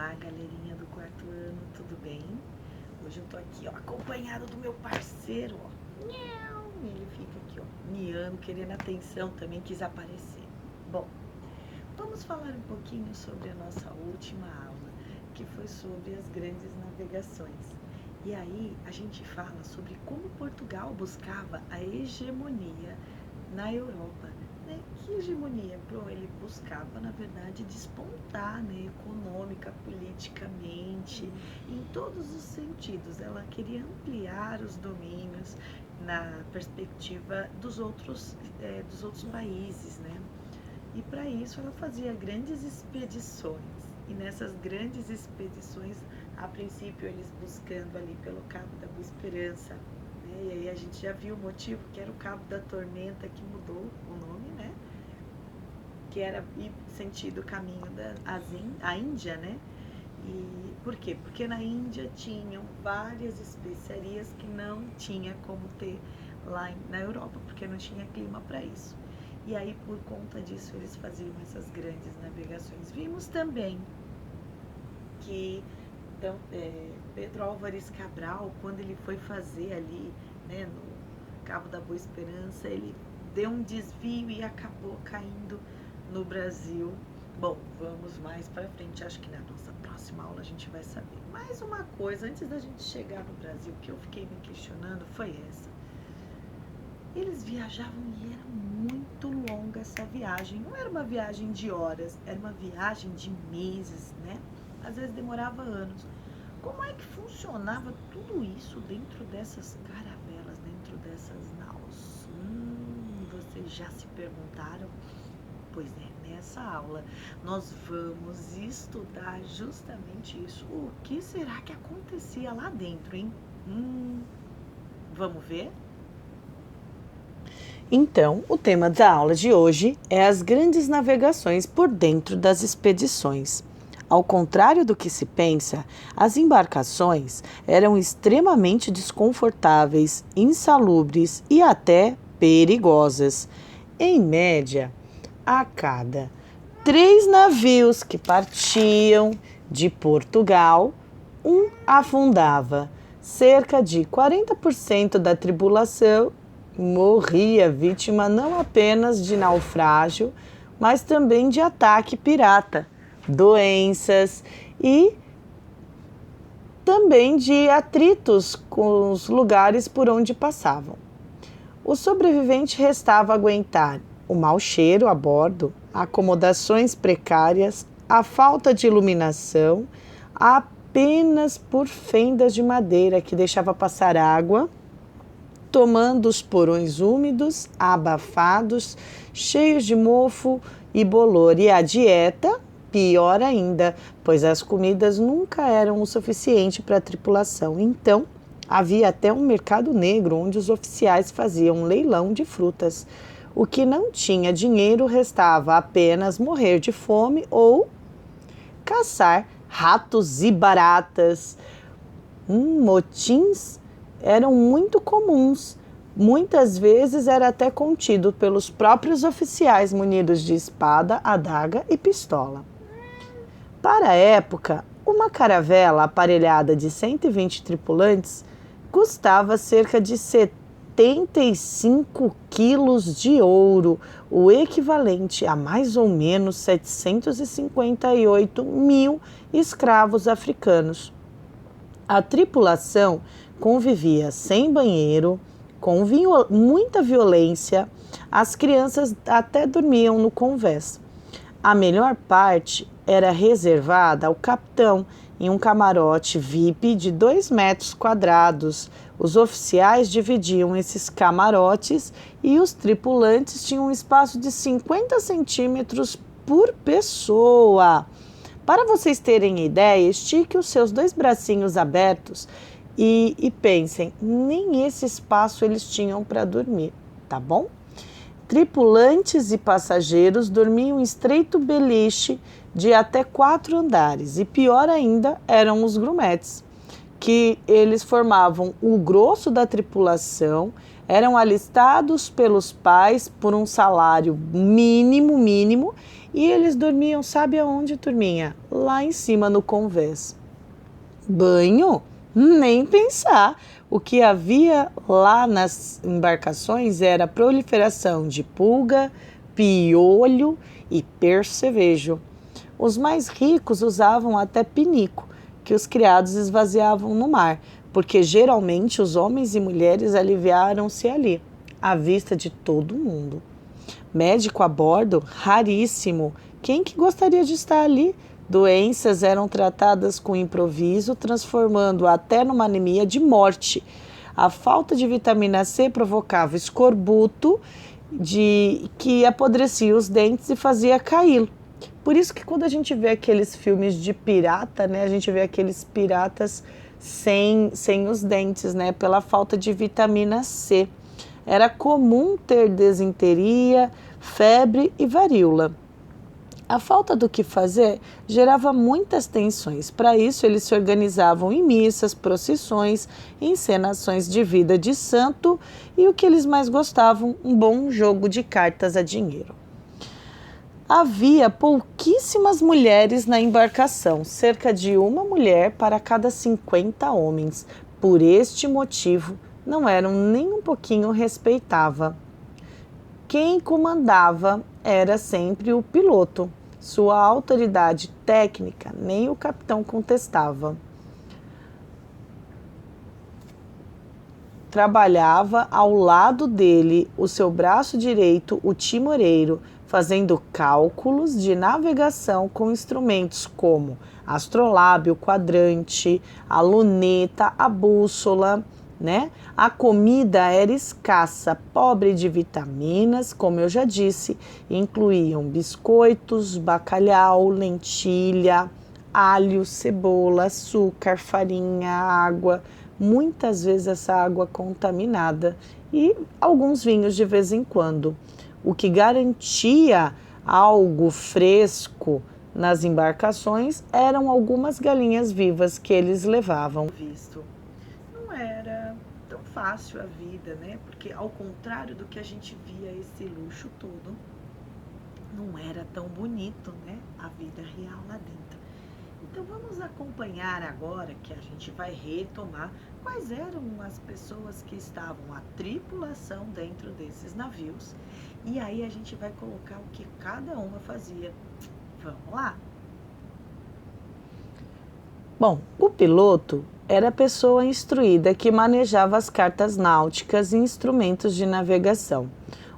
Olá, galerinha do quarto ano, tudo bem? Hoje eu tô aqui, ó, acompanhado do meu parceiro, ó. Miau! Ele fica aqui, ó, miando, querendo atenção também, quis aparecer. Bom, vamos falar um pouquinho sobre a nossa última aula, que foi sobre as grandes navegações. E aí a gente fala sobre como Portugal buscava a hegemonia na Europa. Né? Que hegemonia? Ele buscava, na verdade, despontar, né? Econômica, politicamente, em todos os sentidos. Ela queria ampliar os domínios na perspectiva dos outros países, né? E para isso ela fazia grandes expedições. E nessas grandes expedições, a princípio eles buscando ali pelo Cabo da Boa Esperança, né? E aí a gente já viu o motivo, que era o Cabo da Tormenta, que mudou o nome, né? Que era sentido caminho da Índia, né? E por quê? Porque na Índia tinham várias especiarias que não tinha como ter lá na Europa, porque não tinha clima para isso. E aí, por conta disso, eles faziam essas grandes navegações. Vimos também que Pedro Álvares Cabral, quando ele foi fazer ali, né, no Cabo da Boa Esperança, ele deu um desvio e acabou caindo no Brasil. Bom, vamos mais para frente, acho que na nossa próxima aula a gente vai saber. Mais uma coisa, antes da gente chegar no Brasil, que eu fiquei me questionando, foi essa. Eles viajavam e era muito longa essa viagem. Não era uma viagem de horas, era uma viagem de meses, né? Às vezes demorava anos. Como é que funcionava tudo isso dentro dessas caravelas, dentro dessas naus? Vocês já se perguntaram? Pois é, nessa aula nós vamos estudar justamente isso. O que será que acontecia lá dentro, hein? Vamos ver? Então, o tema da aula de hoje é as grandes navegações por dentro das expedições. Ao contrário do que se pensa, as embarcações eram extremamente desconfortáveis, insalubres e até perigosas. Em média, a cada 3 navios que partiam de Portugal, um afundava. Cerca de 40% da tripulação morria vítima não apenas de naufrágio, mas também de ataque pirata, doenças e também de atritos com os lugares por onde passavam. O sobrevivente restava aguentar o mau cheiro a bordo, acomodações precárias, a falta de iluminação, apenas por fendas de madeira que deixava passar água, tomando os porões úmidos, abafados, cheios de mofo e bolor. E a dieta, pior ainda, pois as comidas nunca eram o suficiente para a tripulação. Então, havia até um mercado negro onde os oficiais faziam um leilão de frutas. O que não tinha dinheiro restava apenas morrer de fome ou caçar ratos e baratas. Motins eram muito comuns. Muitas vezes era até contido pelos próprios oficiais munidos de espada, adaga e pistola. Para a época, uma caravela aparelhada de 120 tripulantes custava cerca de 75 quilos de ouro, o equivalente a mais ou menos 758 mil escravos africanos. A tripulação convivia sem banheiro, com muita violência, as crianças até dormiam no convés. A melhor parte era reservada ao capitão em um camarote VIP de 2 metros quadrados. Os oficiais dividiam esses camarotes e os tripulantes tinham um espaço de 50 centímetros por pessoa. Para vocês terem ideia, estique os seus 2 bracinhos abertos e pensem, nem esse espaço eles tinham para dormir, tá bom? Tripulantes e passageiros dormiam em estreito beliche de até 4 andares e pior ainda eram os grumetes, que eles formavam o grosso da tripulação, eram alistados pelos pais por um salário mínimo E eles dormiam, sabe aonde, turminha? Lá em cima no convés. Banho? Nem pensar. O que havia lá nas embarcações era a proliferação de pulga, piolho e percevejo. Os mais ricos usavam até pinico, que os criados esvaziavam no mar, porque geralmente os homens e mulheres aliviaram-se ali, à vista de todo mundo. Médico a bordo? Raríssimo. Quem que gostaria de estar ali? Doenças eram tratadas com improviso, transformando até numa anemia de morte. A falta de vitamina C provocava escorbuto, que apodrecia os dentes e fazia caí-lo. Por isso que quando a gente vê aqueles filmes de pirata, né, a gente vê aqueles piratas sem os dentes, né, pela falta de vitamina C. Era comum ter desinteria, febre e varíola. A falta do que fazer gerava muitas tensões. Para isso, eles se organizavam em missas, procissões, encenações de vida de santo e o que eles mais gostavam, um bom jogo de cartas a dinheiro. Havia pouquíssimas mulheres na embarcação, cerca de uma mulher para cada 50 homens. Por este motivo, não eram nem um pouquinho respeitadas. Quem comandava era sempre o piloto. Sua autoridade técnica nem o capitão contestava. Trabalhava ao lado dele o seu braço direito, o timoreiro, fazendo cálculos de navegação com instrumentos como astrolábio, quadrante, a luneta, a bússola, né? A comida era escassa, pobre de vitaminas, como eu já disse, incluíam biscoitos, bacalhau, lentilha, alho, cebola, açúcar, farinha, água, muitas vezes essa água contaminada e alguns vinhos de vez em quando. O que garantia algo fresco nas embarcações eram algumas galinhas vivas que eles levavam. Não era tão fácil a vida, né? Porque ao contrário do que a gente via esse luxo todo, não era tão bonito, né? A vida real lá dentro. Então vamos acompanhar agora que a gente vai retomar quais eram as pessoas que estavam, a tripulação dentro desses navios. E aí a gente vai colocar o que cada uma fazia. Vamos lá? Bom, o piloto era a pessoa instruída que manejava as cartas náuticas e instrumentos de navegação.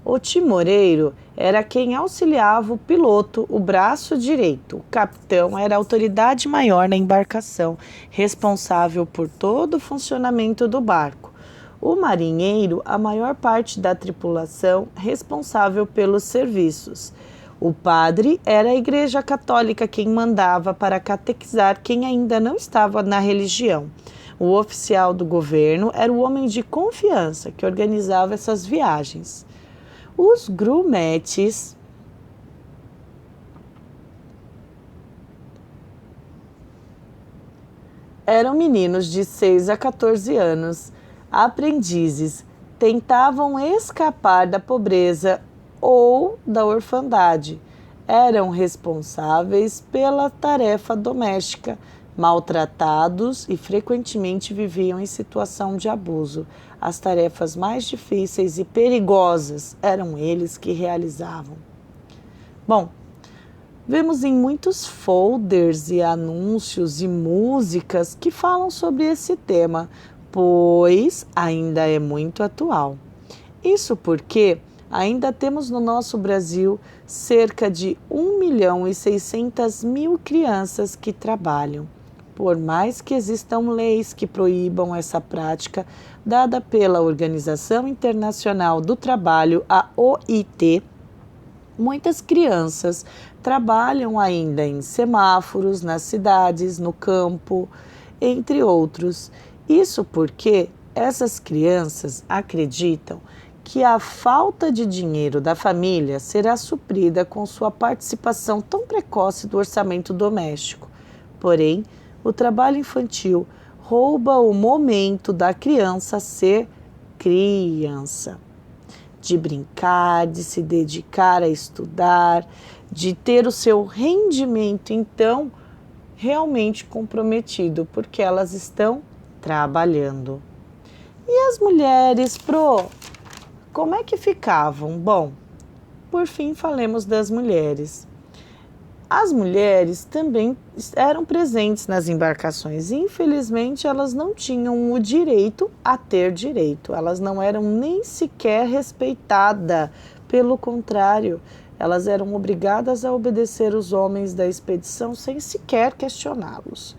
O timoreiro era quem auxiliava o piloto, o braço direito. O capitão era a autoridade maior na embarcação, responsável por todo o funcionamento do barco. O marinheiro, a maior parte da tripulação, responsável pelos serviços. O padre era a Igreja Católica quem mandava para catequizar quem ainda não estava na religião. O oficial do governo era o homem de confiança que organizava essas viagens. Os grumetes eram meninos de 6 a 14 anos, aprendizes, tentavam escapar da pobreza ou da orfandade. Eram responsáveis pela tarefa doméstica, maltratados e frequentemente viviam em situação de abuso. As tarefas mais difíceis e perigosas eram eles que realizavam. Bom, vemos em muitos folders e anúncios e músicas que falam sobre esse tema, pois ainda é muito atual. Isso porque ainda temos no nosso Brasil cerca de 1.600.000 crianças que trabalham. Por mais que existam leis que proíbam essa prática, dada pela Organização Internacional do Trabalho, a OIT, muitas crianças trabalham ainda em semáforos, nas cidades, no campo, entre outros. Isso porque essas crianças acreditam que a falta de dinheiro da família será suprida com sua participação tão precoce do orçamento doméstico. Porém, o trabalho infantil rouba o momento da criança ser criança, de brincar, de se dedicar a estudar, de ter o seu rendimento, então, realmente comprometido, porque elas estão trabalhando. E as mulheres, como é que ficavam? Bom, por fim, falemos das mulheres. As mulheres também eram presentes nas embarcações. Infelizmente, elas não tinham o direito a ter direito. Elas não eram nem sequer respeitadas. Pelo contrário, elas eram obrigadas a obedecer os homens da expedição sem sequer questioná-los.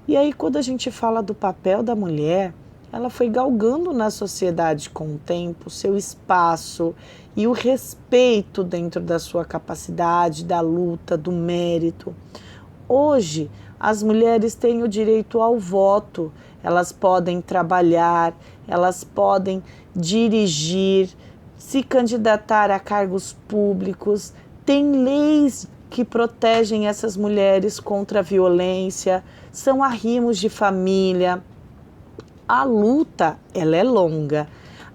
E aí, quando a gente fala do papel da mulher, ela foi galgando na sociedade com o tempo seu espaço e o respeito dentro da sua capacidade, da luta, do mérito. Hoje, as mulheres têm o direito ao voto, elas podem trabalhar, elas podem dirigir, se candidatar a cargos públicos, tem leis que protegem essas mulheres contra a violência, são arrimos de família. A luta, ela é longa,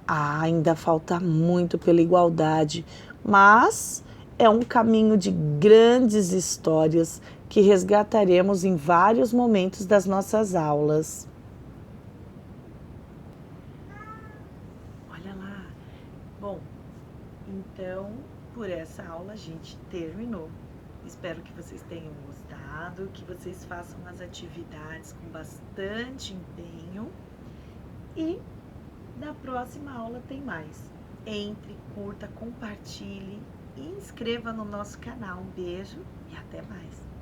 ainda falta muito pela igualdade, mas é um caminho de grandes histórias que resgataremos em vários momentos das nossas aulas. Olha lá. Bom, então, por essa aula a gente terminou. Espero que vocês tenham gostado, que vocês façam as atividades com bastante empenho. E na próxima aula tem mais. Entre, curta, compartilhe e inscreva no nosso canal. Um beijo e até mais.